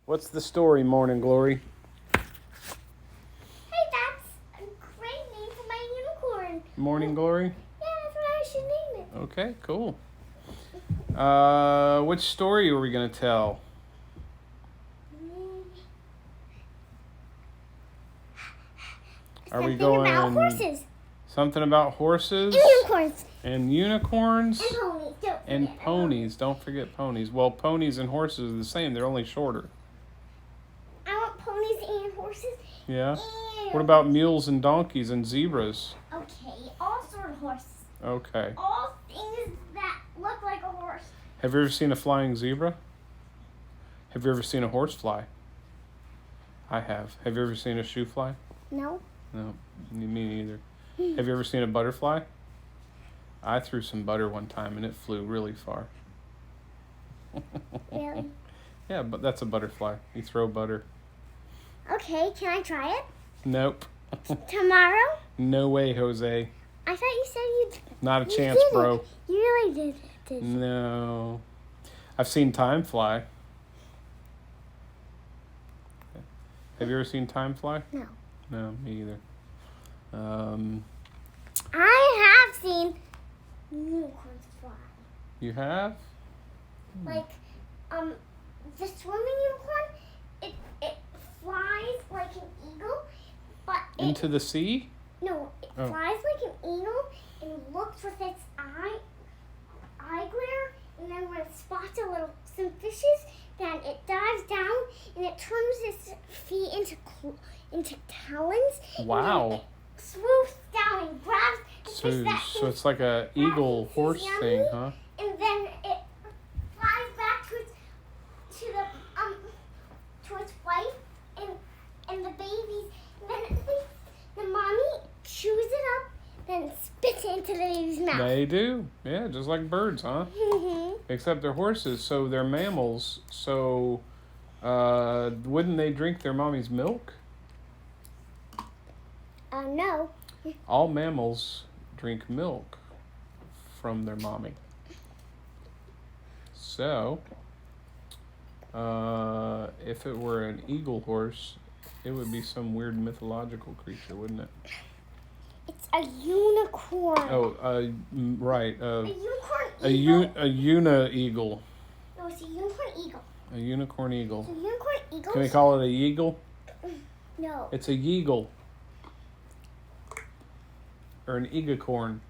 What's the story, Morning Glory? Hey, that's a great name for my unicorn. Morning Glory? Yeah, that's what I should name it. Okay, cool. Which story are we going to tell? Are we Something about going horses. something about horses And unicorns. and unicorns And ponies. Don't and forget ponies? Don't forget ponies. Well, ponies and horses are the same. They're only shorter. I want ponies and horses. Yeah. And What about mules and donkeys and zebras? Okay, all sort of horses. Okay. All things that look like a horse. Have you ever seen a flying zebra? Have you ever seen a horse fly? I have. Have you ever seen a shoe fly? No. No, me neither. Have you ever seen a butterfly? I threw some butter one time and it flew really far. Really? Yeah, but that's a butterfly. You throw butter. Okay, can I try it? Nope. Tomorrow? No way, Jose. I thought you said you Not a you chance, did bro. it. You really did it. Did you? No. I've seen time fly. Have you ever seen time fly? No. No, me either. I have seen unicorns fly. You have? Like, the swimming unicorn, it flies like an eagle, but Into the sea? it Oh. flies like an eagle and looks with its eye glare, and then when it spots some fishes, then it dives down and it turns its feet into talons. Wow. And then it swoops down and grabs the fish that So it's like a eagle horse yummy. thing, huh? And then it flies back to its wife and the babies. And then the mommy chews it up, then spits it into the baby's mouth. They do. Yeah, just like birds, huh? Except they're horses, so they're mammals. So wouldn't they drink their mommy's milk? No. All mammals drink milk from their mommy. So, if it were an eagle horse, it would be some weird mythological creature, wouldn't it? It's a unicorn. Oh, right. A unicorn eagle. A una-eagle. No, it's a unicorn eagle. A unicorn eagle. So unicorn eagles. Can we call it a yeagle? No. It's a yeagle. Or an eagicorn.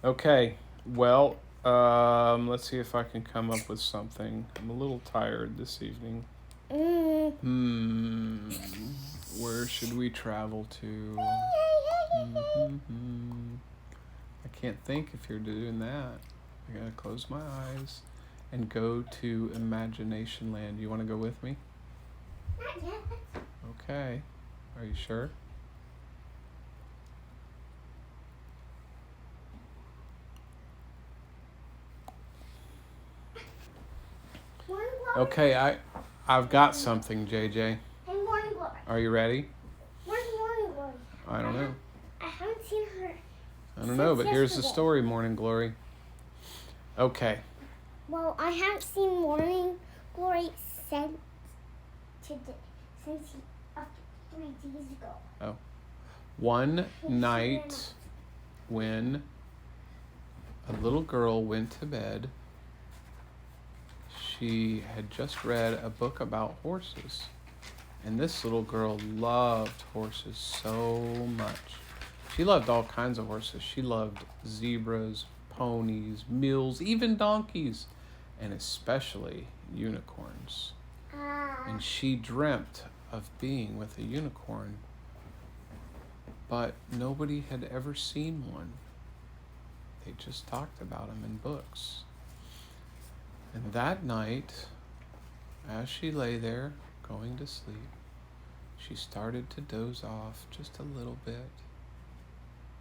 Okay, well, let's see if I can come up with something. I'm a little tired this evening. Where should we travel to? I can't think if you're doing that. I gotta close my eyes and go to Imagination Land. You want to go with me? Not yet. Okay. Are you sure? Morning glory. Okay, I've got something, JJ. Hey, morning glory. Are you ready? Where's morning glory? I don't know. I haven't seen her. I don't know, but here's the yesterday. story, Morning Glory. Okay. Well, I haven't seen morning glory since 3 days ago. One night when a little girl went to bed, she had just read a book about horses. And this little girl loved horses so much. She loved all kinds of horses. She loved zebras, ponies, mules, even donkeys, and especially unicorns. And she dreamt of being with a unicorn, but nobody had ever seen one. They just talked about them in books. And that night, as she lay there going to sleep, she started to doze off just a little bit.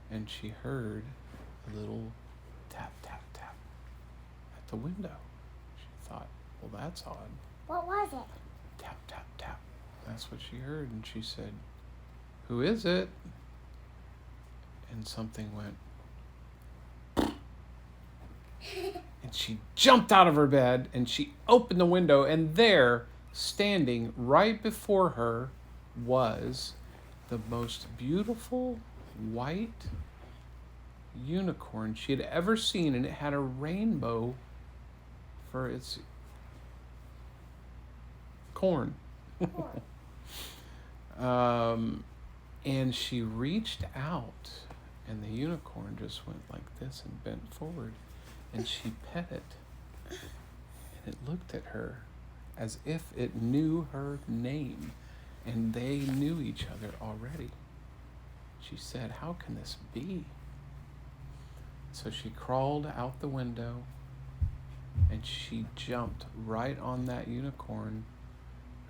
And she heard a little tap, tap, tap at the window. She thought, well, that's odd. What was it? Tap, tap, tap. That's what she heard. And she said, who is it? And something went. And And she jumped out of her bed and she opened the window, and there, standing right before her, was the most beautiful white unicorn she had ever seen, and it had a rainbow for its corn. And she reached out, and the unicorn just went like this and bent forward, and she pet it, and it looked at her as if it knew her name, and they knew each other already. She said, "How can this be?" So she crawled out the window, and she jumped right on that unicorn,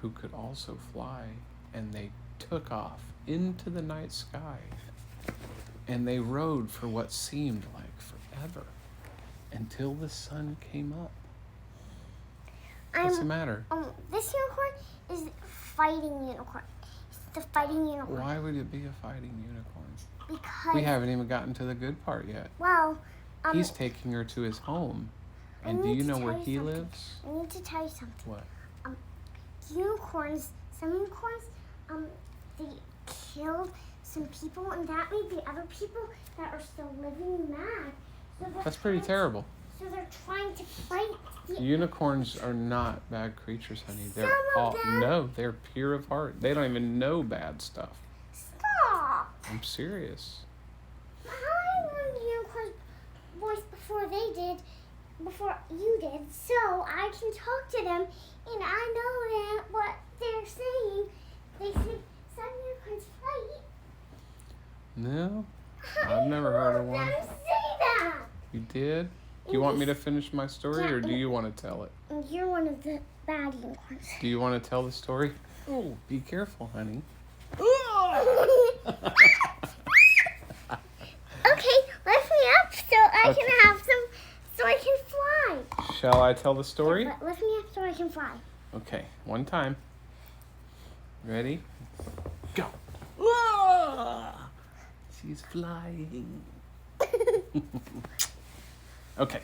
who could also fly, and they took off into the night sky, and they rode for what seemed like forever, until the sun came up. What's the matter? This unicorn is fighting unicorn. It's the fighting unicorn. Why would it be a fighting unicorn? Because We haven't even gotten to the good part yet. well, He's taking her to his home. I And do need you to know tell where you he something. lives? I need to tell you something. What? Unicorns, some unicorns, they killed some people, and that made the other people that are still living mad. So That's pretty terrible. So they're trying to fight the Unicorns are not bad creatures, honey. They're Some of them- no, they're pure of heart. They don't even know bad stuff. Stop! I'm serious. I learned unicorn's voice before you did, so I can talk to them, and I know that what they're saying. They say some unicorns fight. No, I've never heard of I one. heard them say that. You did? Do you want me to finish my story, or do you want to tell it? And you're one of the bad unicorns. Do you want to tell the story? Oh, be careful, honey. Okay, lift me up so I can have some, so I can fly. Shall I tell the story? But lift me up so I can fly. Okay, one time. Ready? Go. She's flying. Okay.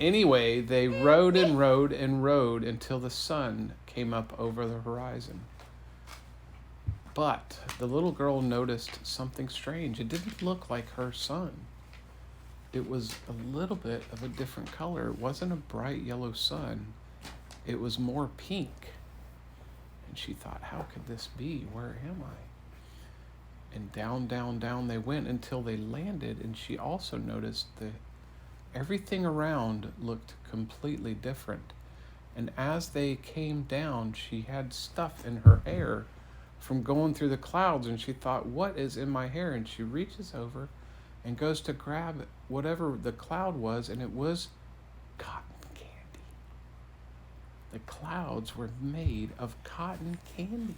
Anyway, they rode and rode and rode until the sun came up over the horizon. But the little girl noticed something strange. It didn't look like her sun. It was a little bit of a different color. It wasn't a bright yellow sun. It was more pink. And she thought, how could this be? Where am I? And down, down, down they went until they landed, and she also noticed that everything around looked completely different. And as they came down, she had stuff in her hair from going through the clouds, and she thought, what is in my hair? And she reaches over and goes to grab whatever the cloud was, and it was cotton candy. The clouds were made of cotton candy.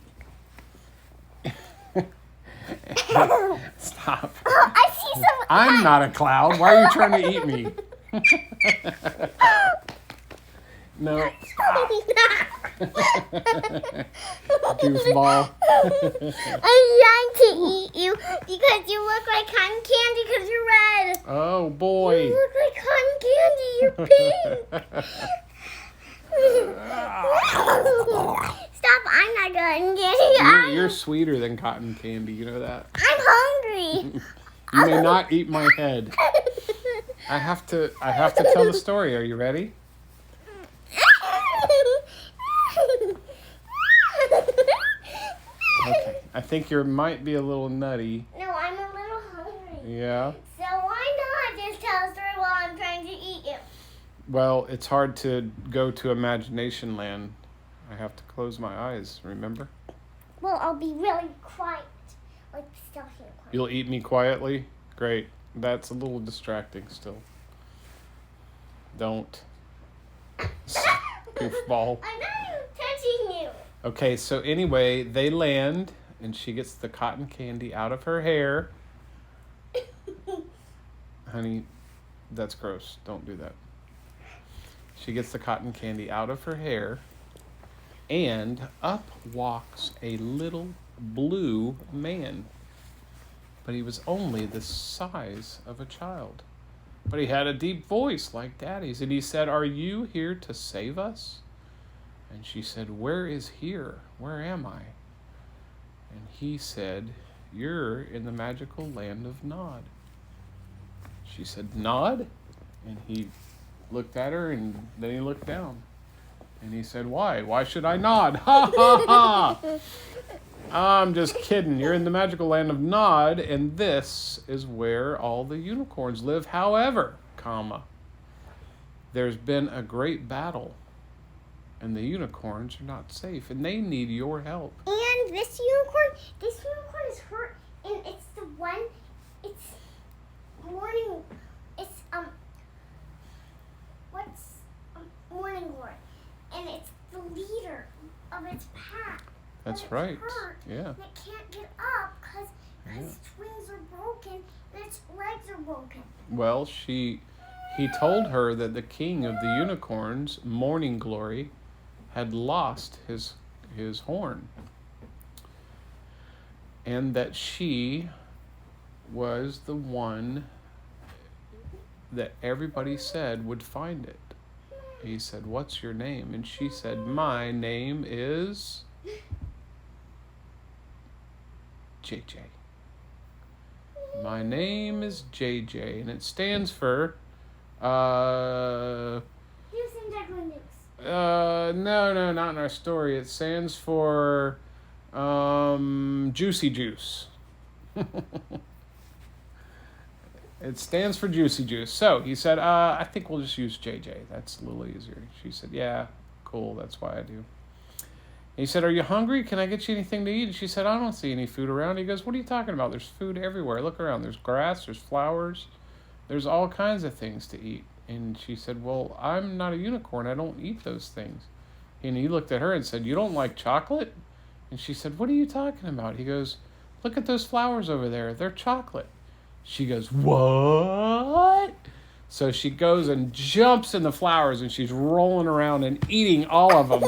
Stop. I see some. I'm not a cloud. Why are you trying to eat me? No. Goofball. I'm trying to eat you because you look like cotton candy because you're red. Oh boy. You look like cotton candy. You're pink. Stop! I'm not cotton candy. You're sweeter than cotton candy. You know that. I'm hungry. You may not eat my head. I have to tell the story. Are you ready? Okay. I think you might be a little nutty. No, I'm a little hungry. Yeah. So why not just tell a story while I'm trying to eat you? Well, it's hard to go to imagination land. I have to close my eyes, remember? Well, I'll be really quiet. Like, still here. Quiet. You'll eat me quietly? Great. That's a little distracting still. Don't. Goofball. I'm not even touching you. Okay, so anyway, they land, and she gets the cotton candy out of her hair. Honey, that's gross. Don't do that. She gets the cotton candy out of her hair, and up walks a little blue man. But he was only the size of a child. but he had a deep voice like Daddy's. And he said, "Are you here to save us?" And she said, "Where is here? Where am I?" And he said, "You're in the magical land of Nod." She said, "Nod?" And he looked at her, and then he looked down. And he said, "Why? Why should I nod? Ha ha ha! I'm just kidding. You're in the magical land of Nod, and this is where all the unicorns live. However, comma, there's been a great battle, and the unicorns are not safe, and they need your help." And this unicorn is hurt, and it's the one, it's morning, it's, morning glory, and it's the leader of its pack. That's It's right. hurt, Yeah. and it can't get up because its wings are broken and its legs are broken. Well, he told her that the king of the unicorns, Morning Glory, had lost his horn, and that she was the one that everybody said would find it. He said, "What's your name?" And she said, "My name is JJ. My name is JJ, and it stands for Juice and Declan Dukes. no, not in our story. It stands for Juicy Juice." It stands for Juicy Juice. So he said, "I think we'll just use JJ. That's a little easier." She said, "Yeah, cool. That's why I do." He said, "Are you hungry? Can I get you anything to eat?" And she said, "I don't see any food around." He goes, "What are you talking about? There's food everywhere. Look around. There's grass. There's flowers. There's all kinds of things to eat." And she said, "Well, I'm not a unicorn. I don't eat those things." And he looked at her and said, "You don't like chocolate?" And she said, "What are you talking about?" He goes, "Look at those flowers over there. They're chocolate." She goes, "What?" So she goes and jumps in the flowers, and she's rolling around and eating all of them.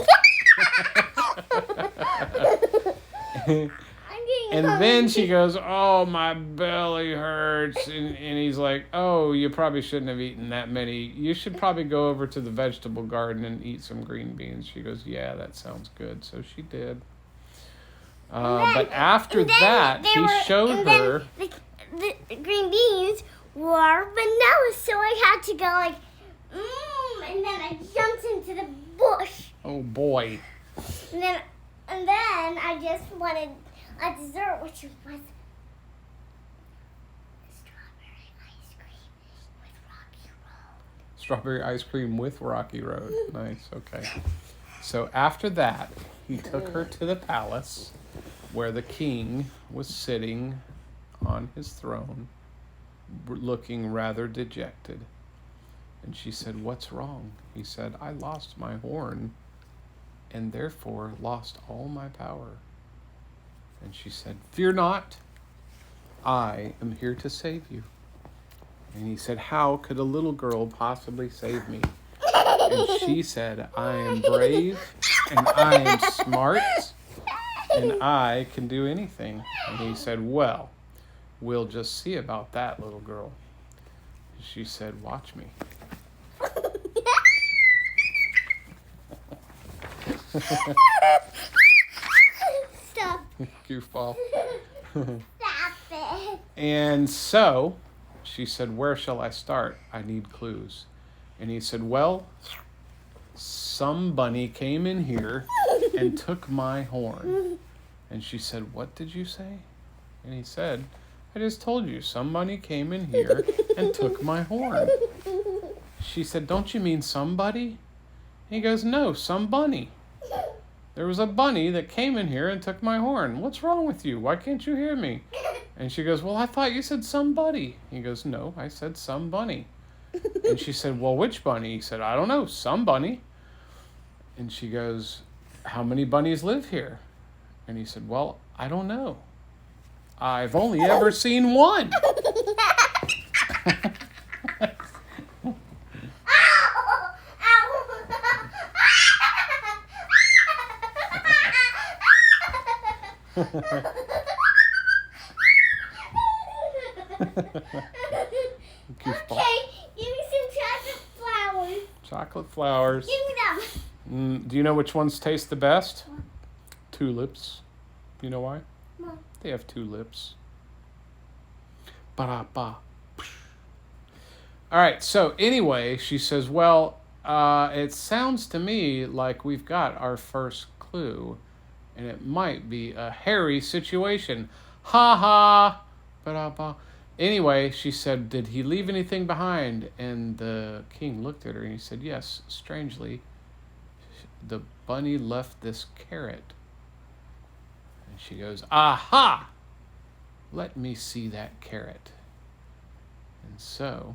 And then she goes, "Oh, my belly hurts." And he's like, "Oh, you probably shouldn't have eaten that many. You should probably go over to the vegetable garden and eat some green beans." She goes, "Yeah, that sounds good." So she did. But after that, he showed her... The green beans were vanilla, so I had to go like, and then I jumped into the bush. Oh, boy. And then I just wanted a dessert, which was strawberry ice cream with Rocky Road. Strawberry ice cream with Rocky Road. Nice, okay. So after that, he took her to the palace where the king was sitting on his throne, looking rather dejected. And she said, "What's wrong?" He said, "I lost my horn and therefore lost all my power." And she said, "Fear not, I am here to save you." And he said, "How could a little girl possibly save me?" And she said, "I am brave and I am smart and I can do anything." And he said, "Well, we'll just see about that, little girl." She said, "Watch me." Stop. Goofball. Stop it. And so she said, "Where shall I start? I need clues." And he said, "Well, some bunny came in here and took my horn." And she said, "What did you say?" And he said, "I just told you, some bunny came in here and took my horn." She said, "Don't you mean somebody?" And he goes, "No, some bunny. There was a bunny that came in here and took my horn. What's wrong with you? Why can't you hear me?" And she goes, "Well, I thought you said somebody." He goes, "No, I said some bunny." And she said, "Well, which bunny?" He said, "I don't know, some bunny." And she goes, "How many bunnies live here?" And he said, "Well, I don't know. I've only ever seen one." Goofball. Okay, Chocolate flowers. Give me them. Do you know which ones taste the best? Tulips. You know why? No. They have 2 lips. Ba-da-ba. All right, so anyway, she says, well, it sounds to me like we've got our first clue, and it might be a hairy situation. Ha ha. Ba-da-ba. Anyway, she said, did he leave anything behind? And the king looked at her and he said, yes, strangely, the bunny left this carrot. And she goes, aha! Let me see that carrot. And so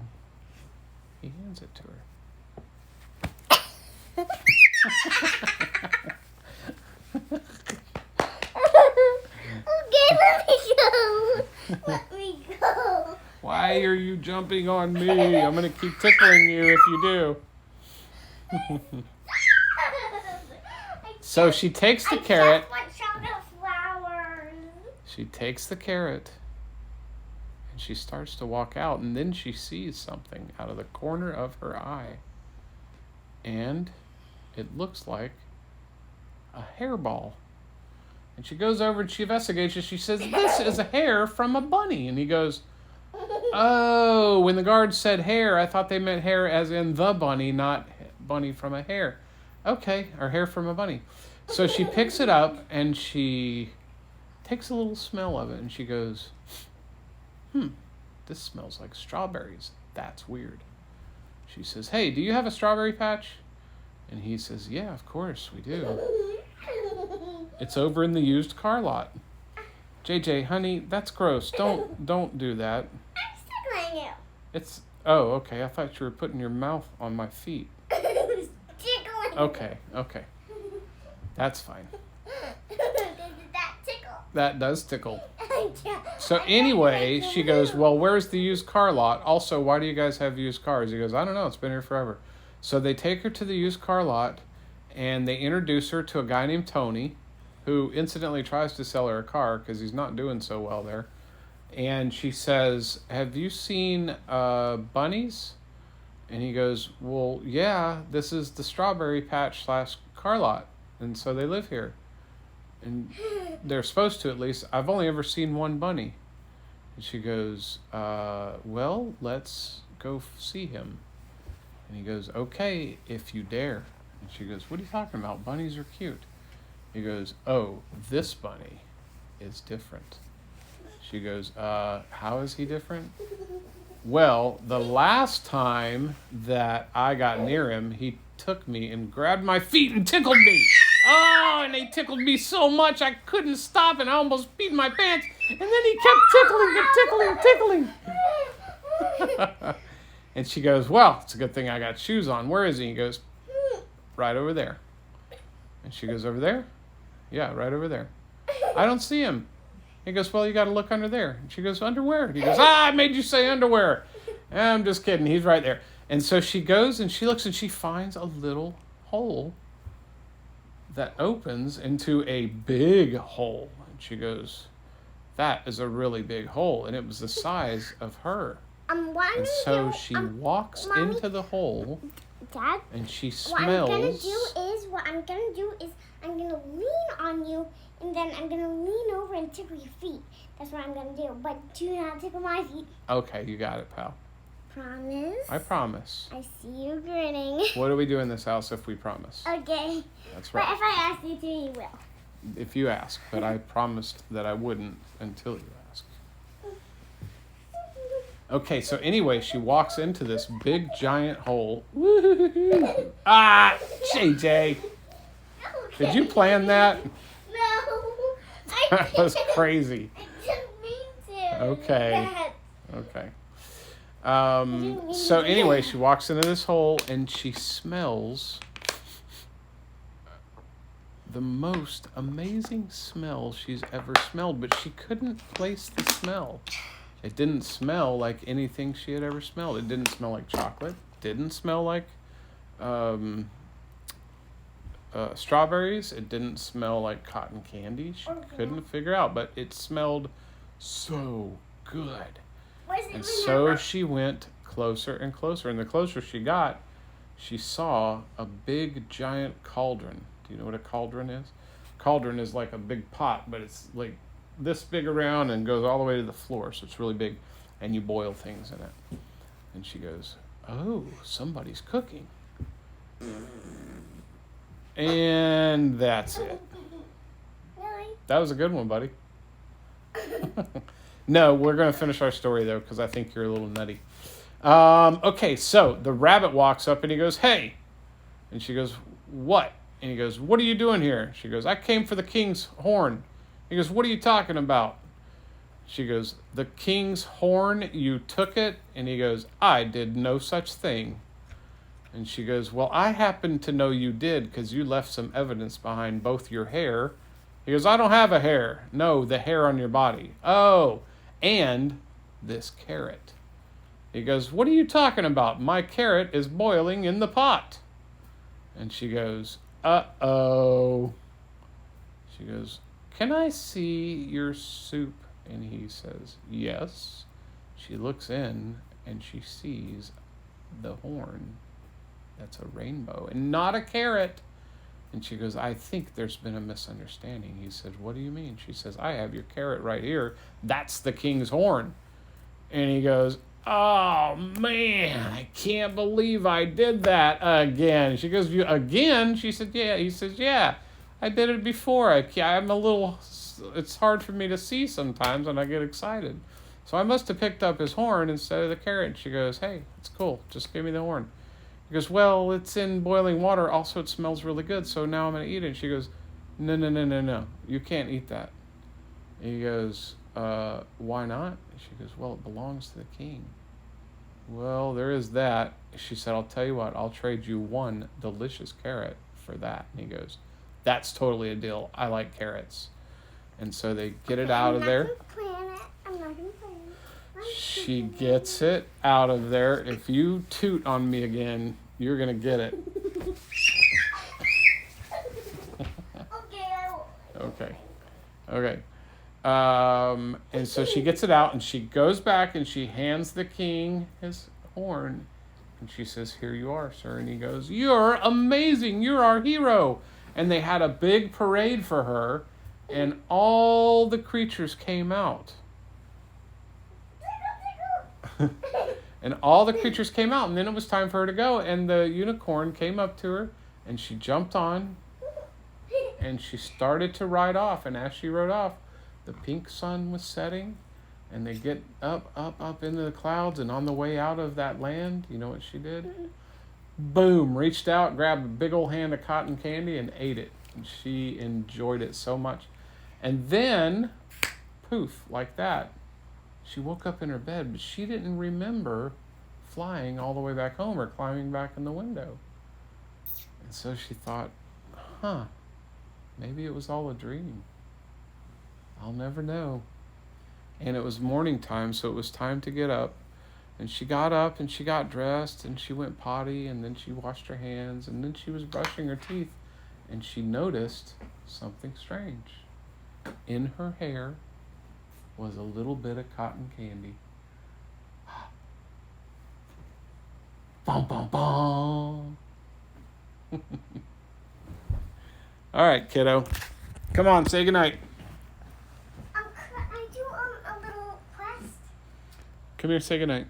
he hands it to her. Okay, let me go. Let me go. Why are you jumping on me? I'm going to keep tickling you if you do. So she takes the carrot. I just want chocolate flowers. She takes the carrot and she starts to walk out, and then she sees something out of the corner of her eye. And it looks like a hairball. And she goes over and she investigates it. She says, this is a hair from a bunny. And he goes, oh, when the guard said hair, I thought they meant hair as in the bunny, not bunny from a hare. Okay, or hair from a bunny. So she picks it up and she takes a little smell of it and she goes, this smells like strawberries. That's weird. She says, hey, do you have a strawberry patch? And he says, yeah, of course we do. It's over in the used car lot. JJ, honey, that's gross. Don't do that. I'm tickling you. It's, oh, okay. I thought you were putting your mouth on my feet. Tickling. Okay. That's fine. Does that tickle? That does tickle. So anyway, she goes, well, where's the used car lot? Also, why do you guys have used cars? He goes, I don't know. It's been here forever. So they take her to the used car lot, and they introduce her to a guy named Tony, who incidentally tries to sell her a car because he's not doing so well there. And she says, have you seen bunnies? And he goes, well, yeah, this is the strawberry patch / car lot. And so they live here. And they're supposed to, at least. I've only ever seen one bunny. And she goes, well, let's go see him. And he goes, okay, if you dare. And she goes, what are you talking about? Bunnies are cute. He goes, oh, this bunny is different. She goes, how is he different? Well, the last time that I got near him, he took me and grabbed my feet and tickled me. Oh, and they tickled me so much I couldn't stop, and I almost peed my pants. And then he kept tickling. And she goes, well, it's a good thing I got shoes on. Where is he? He goes, right over there. And she goes, over there? Yeah, right over there. I don't see him. He goes, well, you got to look under there. And she goes, underwear. He goes, I made you say underwear. I'm just kidding. He's right there. And so she goes and she looks and she finds a little hole that opens into a big hole. And she goes, that is a really big hole. And it was the size of her. And so she walks into the hole. Dad, and she smells. What I'm gonna do is I'm gonna lean on you, and then I'm gonna lean over and tickle your feet. That's what I'm gonna do. But do not tickle my feet. Okay, you got it, pal. Promise? I promise. I see you grinning. What do we do in this house if we promise? Okay. That's right. But if I ask you to, you will. If you ask, but I promised that I wouldn't until you ask. Okay, so anyway, she walks into this big giant hole. Woo-hoo-hoo. Ah, JJ. Did you plan that? No. That was crazy. I didn't mean to. Okay. Dad. Okay. So anyway, she walks into this hole and she smells the most amazing smell she's ever smelled, but she couldn't place the smell. It didn't smell like anything she had ever smelled. It didn't smell like chocolate. Didn't smell like strawberries. It didn't smell like cotton candy. She couldn't figure out, but it smelled so good. And so she went closer and closer. And the closer she got, she saw a big giant cauldron. Do you know what a cauldron is? Cauldron is like a big pot, but it's like this big around and goes all the way to the floor, so it's really big, and you boil things in it. And she goes, oh, somebody's cooking. And that's it. Really? That was a good one, buddy. No, we're going to finish our story, though, because I think you're a little nutty. Okay, so the rabbit walks up and he goes, hey. And she goes, what? And he goes, what are you doing here? She goes, I came for the king's horn. He goes, what are you talking about? She goes, the king's horn, you took it? And he goes, I did no such thing. And she goes, well, I happen to know you did because you left some evidence behind both your hair. He goes, I don't have a hair. No, the hair on your body. Oh, and this carrot. He goes, what are you talking about? My carrot is boiling in the pot. And she goes, uh-oh. She goes, can I see your soup? And he says, yes. She looks in and she sees the horn. That's a rainbow and not a carrot. And she goes, I think there's been a misunderstanding. He said, what do you mean? She says, I have your carrot right here. That's the king's horn. And he goes, oh, man, I can't believe I did that again. She goes, you again? She said, yeah. He says, yeah, I did it before. I'm a little, it's hard for me to see sometimes and I get excited. So I must have picked up his horn instead of the carrot. And she goes, hey, it's cool. Just give me the horn. He goes, well, it's in boiling water. Also, it smells really good, so now I'm going to eat it. And she goes, no. You can't eat that. And he goes, why not? And she goes, well, it belongs to the king. Well, there is that. She said, I'll tell you what, I'll trade you one delicious carrot for that. And he goes, that's totally a deal. I like carrots. And so they get it out of there. I'm not going to plan it. She gets it out of there. If you toot on me again, you're going to get it. Okay, I will. Okay. And so she gets it out and she goes back and she hands the king his horn. And she says, here you are, sir. And he goes, you're amazing. You're our hero. And they had a big parade for her. And all the creatures came out. And all the creatures came out, and then it was time for her to go, and the unicorn came up to her and she jumped on and she started to ride off. And as she rode off, the pink sun was setting and they get up into the clouds. And on the way out of that land, you know what she did? Boom, reached out, grabbed a big old hand of cotton candy and ate it. And she enjoyed it so much. And then poof, like that, she woke up in her bed, but she didn't remember flying all the way back home or climbing back in the window. And so she thought, maybe it was all a dream. I'll never know. And it was morning time, so it was time to get up. And she got up and she got dressed and she went potty and then she washed her hands and then she was brushing her teeth and she noticed something strange. In her hair was a little bit of cotton candy. Bum, bum, bum. All right, kiddo. Come on, say goodnight. I do a little quest. Come here, say goodnight.